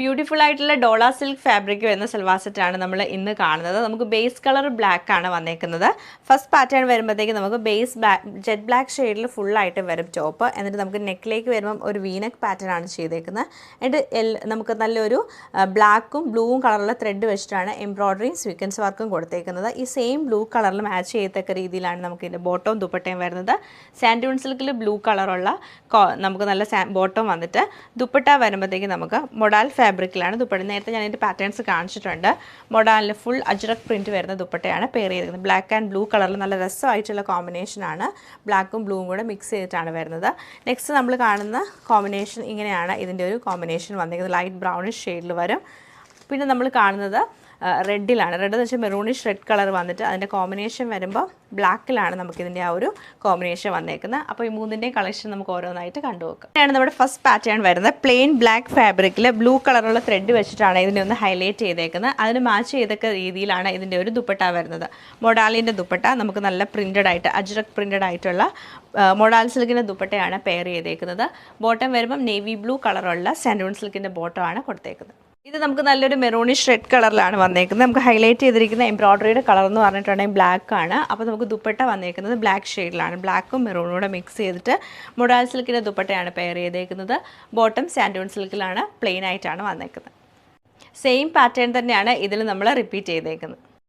Beautiful ആയിട്ടുള്ള ഡോള silk fabric വരുന്ന സൽവാർ സെറ്റാണ് നമ്മൾ ഇന്ന് കാണുന്നത്. നമുക്ക് ബേസ് കളർ ബ്ലാക്ക് ആണ് വന്നേക്കുന്നത്. ഫസ്റ്റ് പാറ്റേൺ വരുമ്പോഴത്തേക്ക് നമുക്ക് ബേസ് ജെറ്റ് ബ്ലാക്ക് ഷെയ്ഡിൽ ഫുള്ളായിട്ട് വരും ടോപ്പ്. എന്നിട്ട് നമുക്ക് നെക്കിലേക്ക് വരുമ്പം ഒരു വീനക്ക് പാറ്റേൺ ആണ് ചെയ്തേക്കുന്നത്. എന്നിട്ട് നമുക്ക് നല്ലൊരു ബ്ലാക്കും ബ്ലൂവും കളറുള്ള ത്രെഡ് വെച്ചിട്ടാണ് എംബ്രോയ്ഡറിയും സ്വീക്വൻസ് വർക്കും കൊടുത്തേക്കുന്നത്. ഈ സെയിം ബ്ലൂ കളറിൽ മാച്ച് ചെയ്യത്തക്ക രീതിയിലാണ് നമുക്ക് ഇതിൻ്റെ ബോട്ടവും ദുപ്പട്ടയും വരുന്നത്. സാൻഡൂൺ സിൽക്കിൽ ബ്ലൂ കളറുള്ള നമുക്ക് നല്ല ബോട്ടം വന്നിട്ട് ദുപ്പട്ട വരുമ്പോഴത്തേക്ക് നമുക്ക് മൊഡാൽ ഫാബ്രിക്കിലാണ് ദുപ്പട്ട. നേരത്തെ ഞാൻ ഇതിൻ്റെ പാറ്റേൺസ് കാണിച്ചിട്ടുണ്ട്. മൊഡാലിൽ ഫുൾ അജ്രക് പ്രിൻറ്റ് വരുന്ന ദുപ്പട്ടയാണ് പെയർ ചെയ്തിരിക്കുന്നത്. ബ്ലാക്ക് ആൻഡ് ബ്ലൂ കളറിൽ നല്ല രസമായിട്ടുള്ള കോമ്പിനേഷനാണ്. ബ്ലാക്കും ബ്ലൂവും കൂടെ മിക്സ് ചെയ്തിട്ടാണ് വരുന്നത്. നെക്സ്റ്റ് നമ്മൾ കാണുന്ന കോമ്പിനേഷൻ ഇങ്ങനെയാണ് ഇതിൻ്റെ ഒരു കോമ്പിനേഷൻ വന്നിരിക്കുന്നത്. ലൈറ്റ് ബ്രൗണിഷ് ഷെയ്ഡിൽ വരും. പിന്നെ നമ്മൾ കാണുന്നത് റെഡിലാണ്. റെഡ് എന്ന് വെച്ചാൽ മെറൂണിഷ് റെഡ് കളർ വന്നിട്ട് അതിൻ്റെ കോമ്പിനേഷൻ വരുമ്പോൾ ബ്ലാക്കിലാണ് നമുക്കിതിൻ്റെ ആ ഒരു കോമ്പിനേഷൻ വന്നേക്കുന്നത്. അപ്പോൾ ഈ മൂന്നിൻ്റെയും കളക്ഷൻ നമുക്ക് ഓരോന്നായിട്ട് കണ്ടുപോക്കാം. ഇങ്ങനെയാണ് നമ്മുടെ ഫസ്റ്റ് പാറ്റേൺ വരുന്നത്. പ്ലെയിൻ ബ്ലാക്ക് ഫാബ്രിക്കിൽ ബ്ലൂ കളറുള്ള ത്രെഡ് വെച്ചിട്ടാണ് ഇതിനെ ഒന്ന് ഹൈലൈറ്റ് ചെയ്തേക്കുന്നത്. അതിന് മാച്ച് ചെയ്തൊക്കെ രീതിയിലാണ് ഇതിൻ്റെ ഒരു ദുപ്പട്ട വരുന്നത്. മൊഡാലിൻ്റെ ദുപ്പട്ട നമുക്ക് നല്ല പ്രിൻറ്റഡ് ആയിട്ട് അജ്രക് പ്രിൻറ്റഡ് ആയിട്ടുള്ള മൊഡാൽ സിൽക്കിൻ്റെ ദുപ്പട്ടയാണ് പെയർ ചെയ്തേക്കുന്നത്. ബോട്ടം വരുമ്പം നേവി ബ്ലൂ കളറുള്ള സാൻഡൂൺ സിൽക്കിൻ്റെ ബോട്ടമാണ് കൊടുത്തേക്കുന്നത്. ഇത് നമുക്ക് നല്ലൊരു മെറൂണിഷ് റെഡ് കളറിലാണ് വന്നേക്കുന്നത്. നമുക്ക് ഹൈലൈറ്റ് ചെയ്തിരിക്കുന്ന എംബ്രോയ്ഡറിയുടെ കളർ എന്ന് പറഞ്ഞിട്ടുണ്ടെങ്കിൽ ബ്ലാക്ക് ആണ്. അപ്പോൾ നമുക്ക് ദുപ്പട്ട വന്നേക്കുന്നത് ബ്ലാക്ക് ഷെയ്ഡിലാണ്. ബ്ലാക്കും മെറൂണും കൂടെ മിക്സ് ചെയ്തിട്ട് മൊഡാൽ സിൽക്കിൻ്റെ ദുപ്പട്ടയാണ് പെയർ ചെയ്തേക്കുന്നത്. ബോട്ടം സാൻഡൂൺ സിൽക്കിലാണ് പ്ലെയിൻ ആയിട്ടാണ് വന്നേക്കുന്നത്. സെയിം പാറ്റേൺ തന്നെയാണ് ഇതിൽ നമ്മൾ റിപ്പീറ്റ് ചെയ്തേക്കുന്നത്.